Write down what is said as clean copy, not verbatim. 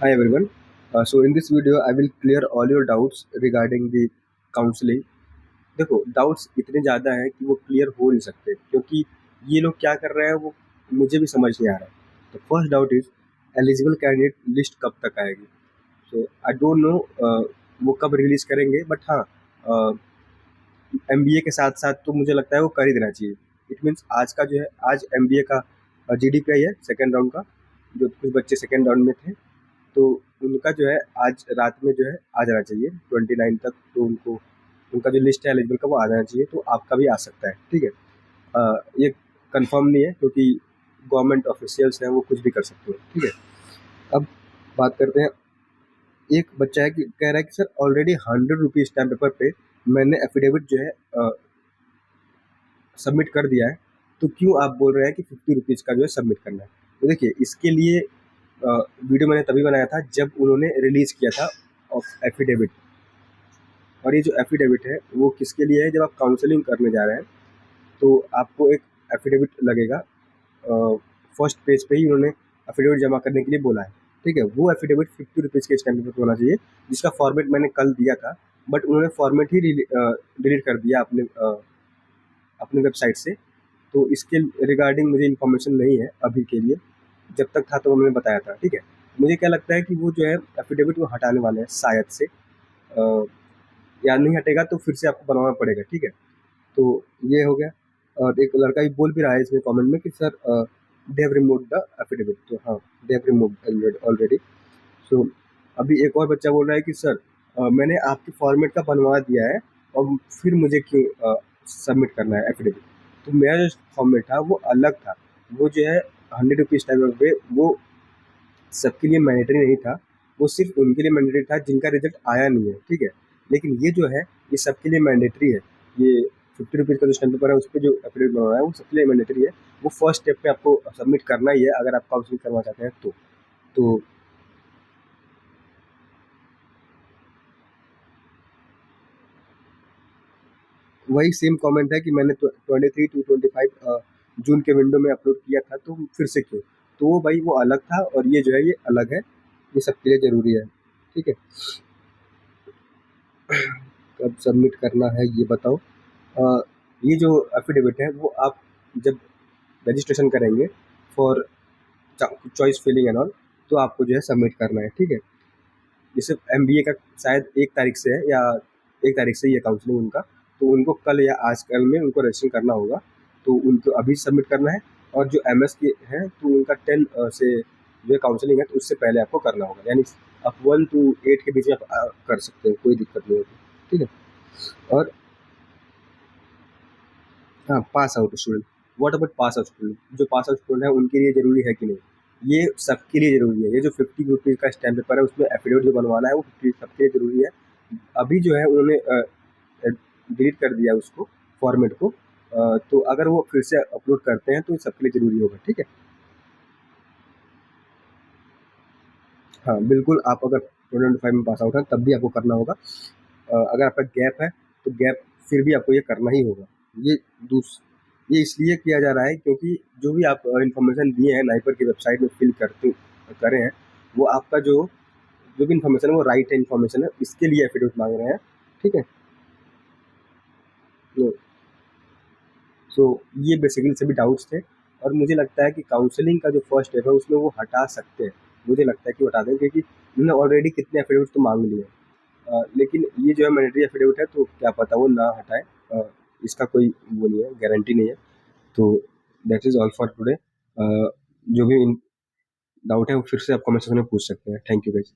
Hi everyone. So in this video, I will clear all your doubts regarding the counseling. देखो doubts इतने ज़्यादा हैं कि वो क्लियर हो नहीं सकते क्योंकि ये लोग क्या कर रहे हैं वो मुझे भी समझ नहीं आ रहा है। तो first doubt is eligible candidate list कब तक आएगी। सो आई डोंट नो वो कब रिलीज़ करेंगे, बट हाँ एमबीए के साथ साथ तो मुझे लगता है वो कर ही देना चाहिए। इट मीन्स आज का जो है, आज एमबीए का जीडीपीआई है सेकेंड राउंड का, जो कुछ बच्चे सेकेंड राउंड में थे तो उनका जो है आज रात में जो है आ जाना चाहिए 29 तक। तो उनको उनका जो लिस्ट है एलिजिबल का वो आ जाना चाहिए, तो आपका भी आ सकता है। ठीक है, ये कंफर्म नहीं है क्योंकि गवर्नमेंट ऑफिशियल्स हैं, वो कुछ भी कर सकते हैं। ठीक है, अब बात करते हैं। एक बच्चा है कि कह रहा है कि sir already 100 rupees stamp paper पे मैंने एफिडेविट जो है सबमिट कर दिया है, तो क्यों आप बोल रहे हैं कि 50 रुपीज़ का जो है सबमिट करना है। तो देखिए इसके लिए वीडियो मैंने तभी बनाया था जब उन्होंने रिलीज़ किया था ऑफ एफिडेविट। और ये जो एफिडेविट है वो किसके लिए है, जब आप काउंसलिंग करने जा रहे हैं तो आपको एक एफिडेविट लगेगा। फर्स्ट पेज पे ही उन्होंने एफिडेविट जमा करने के लिए बोला है। ठीक है, वो एफिडेविट 50 रुपीज़ के स्टैम्प पेपर पर होना चाहिए, जिसका फॉर्मेट मैंने कल दिया था, बट उन्होंने फॉर्मेट ही डिलीट कर दिया अपने वेबसाइट से। तो इसके रिगार्डिंग मुझे इन्फॉर्मेशन नहीं है अभी के लिए, जब तक था तो उन्होंने बताया था। ठीक है, मुझे क्या लगता है कि वो जो है एफिडेविट वो हटाने वाले हैं शायद से, या नहीं हटेगा तो फिर से आपको बनवाना पड़ेगा। ठीक है, तो ये हो गया। और एक लड़का भी बोल भी रहा है इसमें कमेंट में कि sir they have removed the affidavit. तो हाँ, दे हैव रिमूव्ड ऑलरेडी। सो अभी एक और बच्चा बोल रहा है कि सर मैंने आपके फॉर्मेट का बनवा दिया है और फिर मुझे क्यों सबमिट करना है एफिडेविट। तो मेरा जो फॉर्मेट था वो अलग था, वो जो है 100 रुपीज़ टाइप पे, वो सबके लिए मैंडेटरी नहीं था, वो सिर्फ उनके लिए मैंडेटरी था जिनका रिजल्ट आया नहीं है। ठीक है, लेकिन ये जो है ये सबके लिए मैंडेटरी है। ये 50 रुपीज़ का जो स्टैम्प पेपर है उस पर जो एफिडेविट बनवाना है वो सबके लिए मैंडेटरी है। वो फर्स्ट स्टेप पे आपको सबमिट करना ही है अगर आप काउंसलिंग करना चाहते हैं तो वही सेम कमेंट है कि मैंने 23 टू 25 जून के विंडो में अपलोड किया था, तो फिर से क्यों। तो वो भाई वो अलग था और ये जो है ये अलग है, ये सबके लिए ज़रूरी है। ठीक है, कब सबमिट करना है ये बताओ। ये जो एफिडेविट है वो आप जब रजिस्ट्रेशन करेंगे for choice filling and all, तो आपको जो है सबमिट करना है। ठीक है, जैसे एमबीए का शायद 1 तारीख से है, या 1 तारीख से ही है काउंसलिंग उनका, तो उनको कल या आज कल में उनको रजिस्ट्रेशन करना होगा, तो उनको अभी सबमिट करना है। और जो एमएस के हैं तो उनका 10 से जो काउंसलिंग है तो उससे पहले आपको करना होगा, यानी आप 1 to 8 के बीच में आप कर सकते हो, कोई दिक्कत नहीं होगी। ठीक है, और हाँ, pass out student, what about pass out student, जो पास आउट स्टूडेंट है उनके लिए ज़रूरी है कि नहीं, ये सबके लिए ज़रूरी है। ये जो 50 रुपीज़ का स्टैम्प पेपर है उसमें एफिडेविट जो बनवाना है वो 50 सबके लिए ज़रूरी है। अभी जो है उन्होंने डिलीट कर दिया उसको, फॉर्मेट को, तो अगर वो फिर से अपलोड करते हैं तो सबके लिए ज़रूरी होगा। ठीक है, हाँ बिल्कुल, आप अगर 2025 में पास आउट हैं तब भी आपको करना होगा। अगर आपका गैप है तो गैप फिर भी आपको ये करना ही होगा। ये दूस ये इसलिए किया जा रहा है क्योंकि जो भी आप इन्फॉर्मेशन दिए हैं नाइपर की वेबसाइट में फिल करते करे हैं, वो आपका जो भी इन्फॉर्मेशन है वो राइट है इन्फॉर्मेशन है, इसके लिए एफिडेविट मांग रहे हैं। ठीक है, तो सो ये बेसिकली सभी डाउट्स थे। और मुझे लगता है कि काउंसलिंग का जो फर्स्ट स्टेप है उसमें वो हटा सकते हैं। मुझे लगता है कि वो हटा दें क्योंकि उन्होंने ऑलरेडी कितने एफिडेविट तो मांग लिए हैं। लेकिन ये जो है मैंडेटरी एफिडेविट है तो क्या पता वो ना हटाए, इसका कोई वो नहीं है, गारंटी नहीं है। तो that is all for today. जो भी डाउट है वो फिर से आप कमेंट सेक्शन में पूछ सकते हैं। Thank you guys.